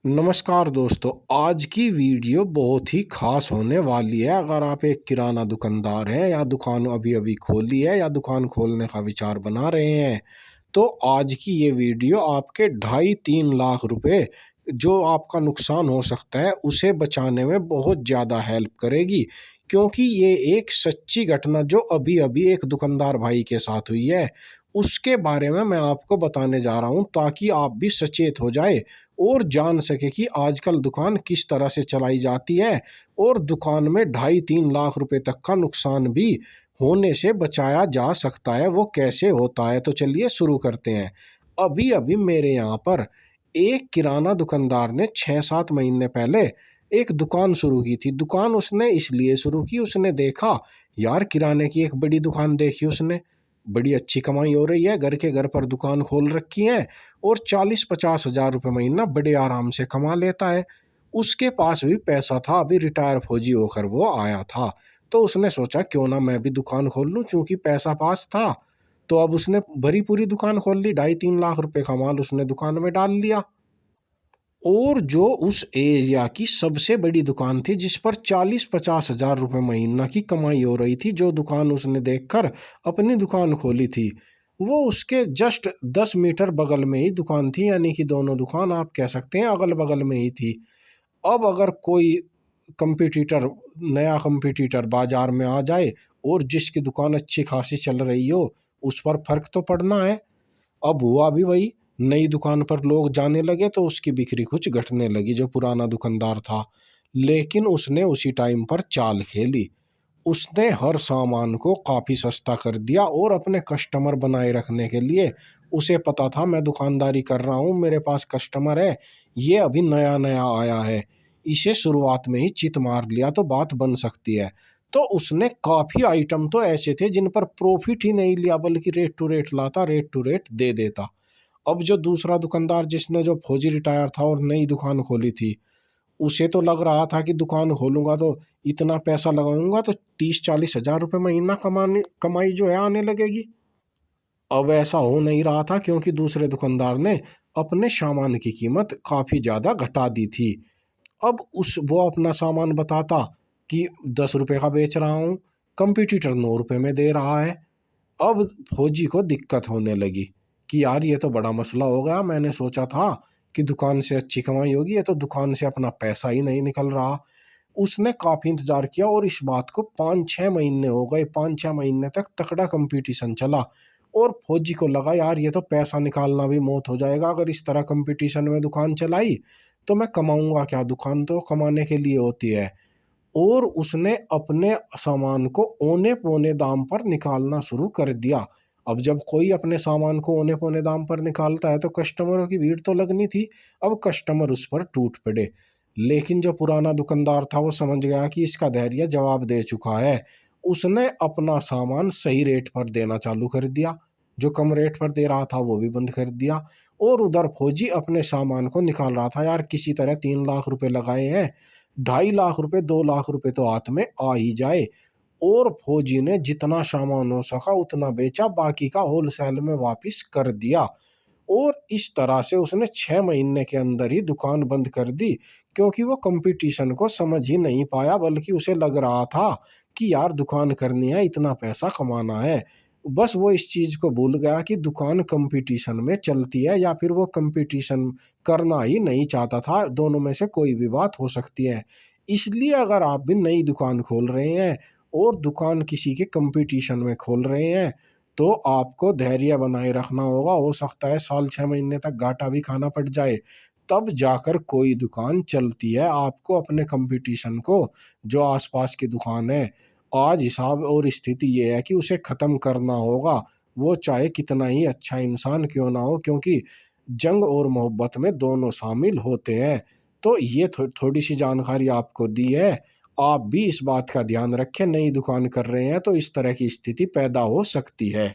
नमस्कार दोस्तों, आज की वीडियो बहुत ही ख़ास होने वाली है। अगर आप एक किराना दुकानदार हैं या दुकान अभी-अभी खोली है या दुकान खोलने का विचार बना रहे हैं, तो आज की ये वीडियो आपके ढाई 3 लाख रुपए जो आपका नुकसान हो सकता है, उसे बचाने में बहुत ज़्यादा हेल्प करेगी। क्योंकि ये एक सच्ची घटना जो अभी-अभी एक दुकानदार भाई के साथ हुई है, उसके बारे में मैं आपको बताने जा रहा हूँ ताकि आप भी सचेत हो जाएँ और जान सके कि आजकल दुकान किस तरह से चलाई जाती है और दुकान में ढाई 3 लाख रुपए तक का नुकसान भी होने से बचाया जा सकता है। वो कैसे होता है, तो चलिए शुरू करते हैं। अभी अभी मेरे यहाँ पर एक किराना दुकानदार ने 6-7 महीने पहले एक दुकान शुरू की थी। दुकान उसने इसलिए शुरू की, उसने देखा यार किराने की एक बड़ी दुकान देखी उसने, बड़ी अच्छी कमाई हो रही है, घर के घर पर दुकान खोल रखी है और 40-50 हज़ार रुपये महीना बड़े आराम से कमा लेता है। उसके पास भी पैसा था, अभी रिटायर फौजी होकर वो आया था। तो उसने सोचा क्यों ना मैं भी दुकान खोल लूँ, चूँकि पैसा पास था। तो अब उसने भरी पूरी दुकान खोल ली, ढाई 3 लाख रुपए का माल उसने दुकान में डाल लिया। और जो उस एरिया की सबसे बड़ी दुकान थी जिस पर 40-50 हज़ार रुपये महीना की कमाई हो रही थी, जो दुकान उसने देखकर अपनी दुकान खोली थी, वो उसके जस्ट 10 मीटर बगल में ही दुकान थी, यानी कि दोनों दुकान आप कह सकते हैं अगल-बगल में ही थी। अब अगर कोई कंपटीटर, नया कंपटीटर बाज़ार में आ जाए और जिसकी दुकान अच्छी खासी चल रही हो, उस पर फ़र्क तो पड़ना है। अब हुआ भी वही, नई दुकान पर लोग जाने लगे तो उसकी बिक्री कुछ घटने लगी, जो पुराना दुकानदार था। लेकिन उसने उसी टाइम पर चाल खेली। उसने हर सामान को काफ़ी सस्ता कर दिया और अपने कस्टमर बनाए रखने के लिए, उसे पता था मैं दुकानदारी कर रहा हूँ, मेरे पास कस्टमर है, ये अभी नया-नया आया है, इसे शुरुआत में ही चित मार लिया तो बात बन सकती है। तो उसने काफ़ी आइटम तो ऐसे थे जिन पर प्रॉफ़िट ही नहीं लिया, बल्कि रेट टू रेट लाता, रेट टू रेट दे देता। अब जो दूसरा दुकानदार जिसने जो फौजी रिटायर था और नई दुकान खोली थी, उसे तो लग रहा था कि दुकान खोलूँगा तो इतना पैसा लगाऊँगा तो 30-40 हज़ार रुपए महीना कमाई जो है आने लगेगी। अब ऐसा हो नहीं रहा था क्योंकि दूसरे दुकानदार ने अपने सामान की कीमत काफ़ी ज़्यादा घटा दी थी। अब उस वो अपना सामान बताता कि 10 रुपए का बेच रहा हूँ, कंपटीटर 9 रुपए में दे रहा है। अब फौजी को दिक्कत होने लगी कि यार ये तो बड़ा मसला हो गया, मैंने सोचा था कि दुकान से अच्छी कमाई होगी, ये तो दुकान से अपना पैसा ही नहीं निकल रहा। उसने काफ़ी इंतज़ार किया और इस बात को 5-6 महीने हो गए, 5-6 महीने तक तगड़ा कंपटीशन चला और फौजी को लगा यार ये तो पैसा निकालना भी मौत हो जाएगा, अगर इस तरह कंपटीशन में दुकान चलाई तो मैं कमाऊँगा क्या? दुकान तो कमाने के लिए होती है। और उसने अपने सामान को औने-पौने दाम पर निकालना शुरू कर दिया। अब जब कोई अपने सामान को औने-पौने दाम पर निकालता है तो कस्टमरों की भीड़ तो लगनी थी। अब कस्टमर उस पर टूट पड़े। लेकिन जो पुराना दुकानदार था वो समझ गया कि इसका धैर्य जवाब दे चुका है। उसने अपना सामान सही रेट पर देना चालू कर दिया। जो कम रेट पर दे रहा था वो भी बंद कर दिया और उधर फौजी अपने सामान को निकाल रहा था। यार किसी तरह 3 लाख रुपए लगाए हैं, 2.5 लाख रुपए, 2 लाख रुपए तो हाथ में आ ही जाए। और फौजी ने जितना सामान हो सका उतना बेचा, बाकी का होलसेल में वापस कर दिया। और इस तरह से उसने 6 महीने के अंदर ही दुकान बंद कर दी, क्योंकि वो कंपटीशन को समझ ही नहीं पाया, बल्कि उसे लग रहा था कि यार दुकान करनी है, इतना पैसा कमाना है। बस वो इस चीज़ को भूल गया कि दुकान कंपटीशन में चलती है या फिर वो कंपटीशन करना ही नहीं चाहता था, दोनों में से कोई भी बात हो सकती है। इसलिए अगर आप भी नई दुकान खोल रहे हैं और दुकान किसी के कंपटीशन में खोल रहे हैं, तो आपको धैर्य बनाए रखना होगा। हो सकता है साल 6 महीने तक घाटा भी खाना पड़ जाए, तब जाकर कोई दुकान चलती है। आपको अपने कंपटीशन को, जो आस-पास की दुकान है, आज हिसाब और स्थिति ये है कि उसे ख़त्म करना होगा। वो चाहे कितना ही अच्छा इंसान क्यों ना हो, क्योंकि जंग और मोहब्बत में दोनों शामिल होते हैं। तो ये थोड़ी-सी जानकारी आपको दी है। आप भी इस बात का ध्यान रखें, नई दुकान कर रहे हैं तो इस तरह की स्थिति पैदा हो सकती है।